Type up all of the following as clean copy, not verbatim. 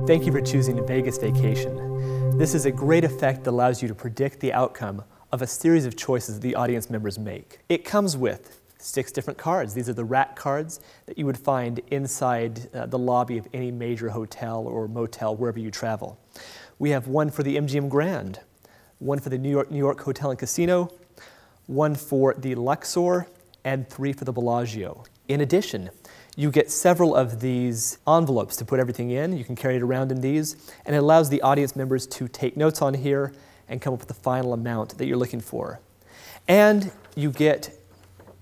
Thank you for choosing Vegas Vacation. This is a great effect that allows you to predict the outcome of a series of choices the audience members make. It comes with 6 different cards. These are the rack cards that you would find inside the lobby of any major hotel or motel wherever you travel. We have one for the MGM Grand, one for the New York Hotel and Casino, one for the Luxor, and 3 for the Bellagio. In addition, you get several of these envelopes to put everything in. You can carry it around in these, and it allows the audience members to take notes on here and come up with the final amount that you're looking for. And you get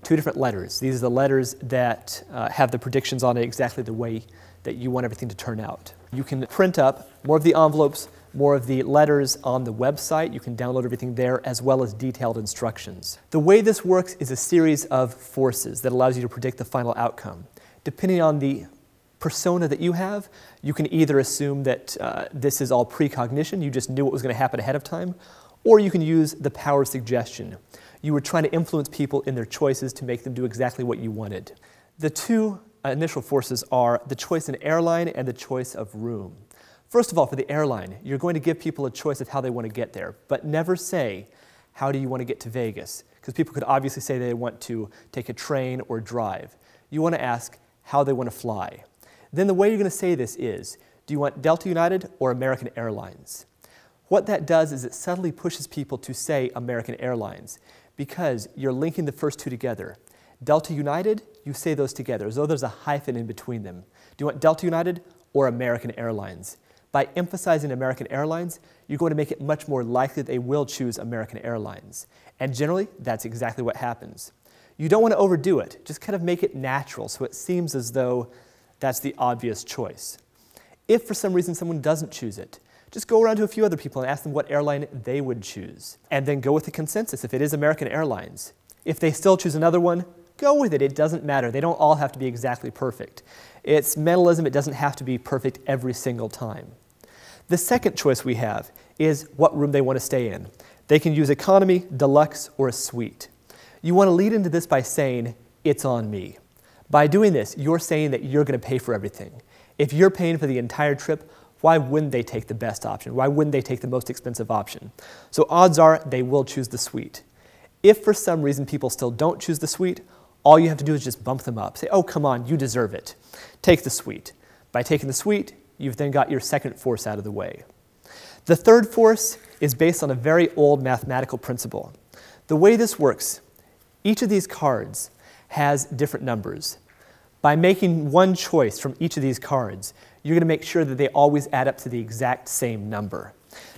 2 different letters. These are the letters that have the predictions on it exactly the way that you want everything to turn out. You can print up more of the envelopes, more of the letters on the website. You can download everything there, as well as detailed instructions. The way this works is a series of forces that allows you to predict the final outcome. Depending on the persona that you have, you can either assume that this is all precognition, you just knew what was going to happen ahead of time, or you can use the power of suggestion. You were trying to influence people in their choices to make them do exactly what you wanted. The 2 initial forces are the choice in airline and the choice of room. First of all, for the airline, you're going to give people a choice of how they want to get there, but never say, how do you want to get to Vegas? Because people could obviously say they want to take a train or drive. You want to ask how they want to fly. Then the way you're going to say this is, do you want Delta United or American Airlines? What that does is it subtly pushes people to say American Airlines because you're linking the first 2 together. Delta United, you say those together as though there's a hyphen in between them. Do you want Delta United or American Airlines? By emphasizing American Airlines, you're going to make it much more likely that they will choose American Airlines. And generally, that's exactly what happens. You don't want to overdo it. Just kind of make it natural so it seems as though that's the obvious choice. If for some reason someone doesn't choose it, just go around to a few other people and ask them what airline they would choose. And then go with the consensus if it is American Airlines. If they still choose another one, go with it. It doesn't matter. They don't all have to be exactly perfect. It's mentalism. It doesn't have to be perfect every single time. The second choice we have is what room they want to stay in. They can use economy, deluxe, or a suite. You want to lead into this by saying, it's on me. By doing this, you're saying that you're going to pay for everything. If you're paying for the entire trip, why wouldn't they take the best option? Why wouldn't they take the most expensive option? So odds are they will choose the suite. If for some reason people still don't choose the suite, all you have to do is just bump them up. Say, oh, come on, you deserve it. Take the suite. By taking the suite, you've then got your second force out of the way. The third force is based on a very old mathematical principle. The way this works, each of these cards has different numbers. By making one choice from each of these cards, you're going to make sure that they always add up to the exact same number.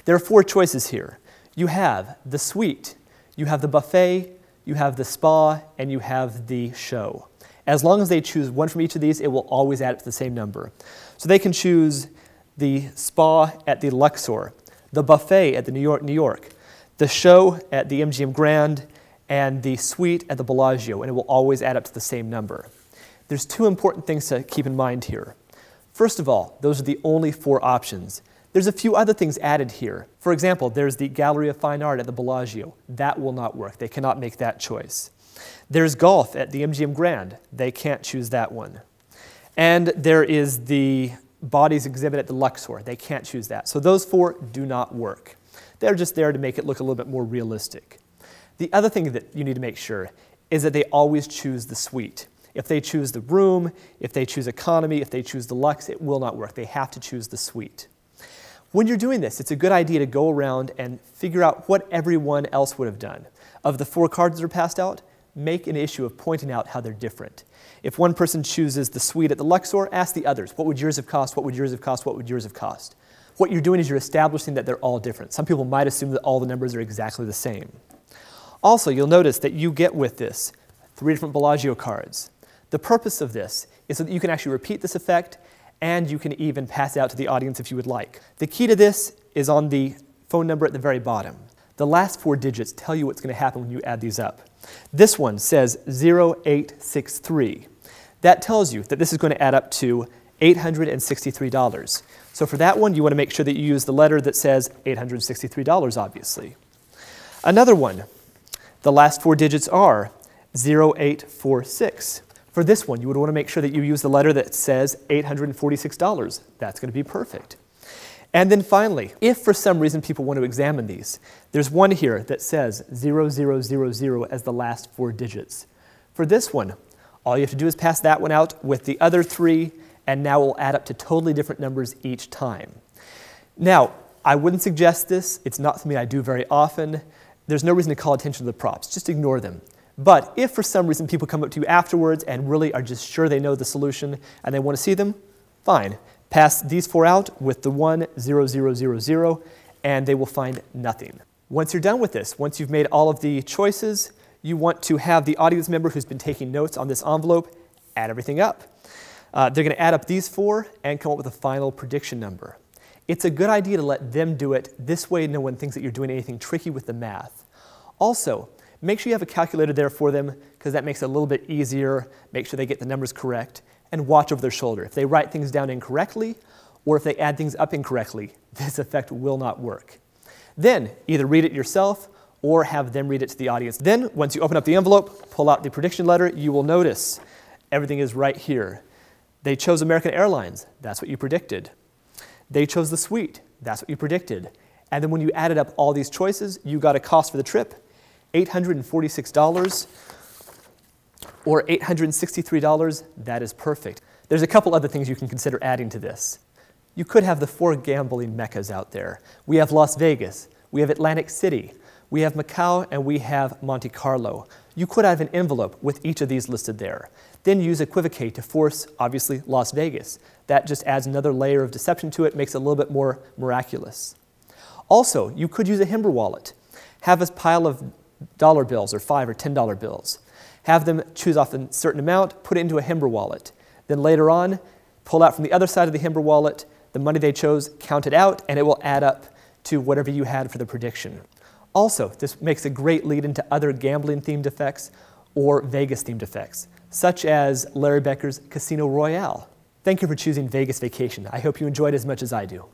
There are 4 choices here. You have the suite, you have the buffet, you have the spa, and you have the show. As long as they choose one from each of these, it will always add up to the same number. So they can choose the spa at the Luxor, the buffet at the New York, the show at the MGM Grand, and the suite at the Bellagio, and it will always add up to the same number. There's 2 important things to keep in mind here. First of all, those are the only 4 options. There's a few other things added here. For example, there's the Gallery of Fine Art at the Bellagio. That will not work. They cannot make that choice. There's golf at the MGM Grand. They can't choose that one. And there is the bodies exhibit at the Luxor. They can't choose that. So those 4 do not work. They're just there to make it look a little bit more realistic. The other thing that you need to make sure is that they always choose the suite. If they choose the room, if they choose economy, if they choose deluxe, it will not work. They have to choose the suite. When you're doing this, it's a good idea to go around and figure out what everyone else would have done. Of the 4 cards that are passed out, make an issue of pointing out how they're different. If one person chooses the suite at the Luxor, ask the others, what would yours have cost, what would yours have cost, what would yours have cost? What you're doing is you're establishing that they're all different. Some people might assume that all the numbers are exactly the same. Also, you'll notice that you get with this 3 different Bellagio cards. The purpose of this is so that you can actually repeat this effect, and you can even pass it out to the audience if you would like. The key to this is on the phone number at the very bottom. The last 4 digits tell you what's going to happen when you add these up. This one says 0863. That tells you that this is going to add up to $863. So for that one, you want to make sure that you use the letter that says $863, obviously. Another one, The last 4 digits are 0846. For this one, you would want to make sure that you use the letter that says $846. That's going to be perfect. And then finally, if for some reason people want to examine these, there's one here that says 0000 as the last 4 digits. For this one, all you have to do is pass that one out with the other 3, and now it will add up to totally different numbers each time. Now, I wouldn't suggest this. It's not something I do very often. There's no reason to call attention to the props. Just ignore them. But if for some reason people come up to you afterwards and really are just sure they know the solution and they want to see them, fine. Pass these 4 out with the 10000, and they will find nothing. Once you're done with this, once you've made all of the choices, you want to have the audience member who's been taking notes on this envelope add everything up. They're going to add up these 4 and come up with a final prediction number. It's a good idea to let them do it. This way no one thinks that you're doing anything tricky with the math. Also, make sure you have a calculator there for them, because that makes it a little bit easier. Make sure they get the numbers correct, and watch over their shoulder. If they write things down incorrectly, or if they add things up incorrectly, this effect will not work. Then, either read it yourself, or have them read it to the audience. Then, once you open up the envelope, pull out the prediction letter, you will notice everything is right here. They chose American Airlines. That's what you predicted. They chose the suite. That's what you predicted. And then when you added up all these choices, you got a cost for the trip, $846 or $863. That is perfect. There's a couple other things you can consider adding to this. You could have the 4 gambling meccas out there. We have Las Vegas, we have Atlantic City, we have Macau, and we have Monte Carlo. You could have an envelope with each of these listed there. Then use equivocate to force, obviously, Las Vegas. That just adds another layer of deception to it, makes it a little bit more miraculous. Also, you could use a Himber wallet. Have a pile of dollar bills or $5 or $10 bills. Have them choose off a certain amount, put it into a Himber wallet. Then later on, pull out from the other side of the Himber wallet the money they chose, count it out, and it will add up to whatever you had for the prediction. Also, this makes a great lead into other gambling-themed effects or Vegas-themed effects, such as Larry Becker's Casino Royale. Thank you for choosing Vegas Vacation. I hope you enjoyed as much as I do.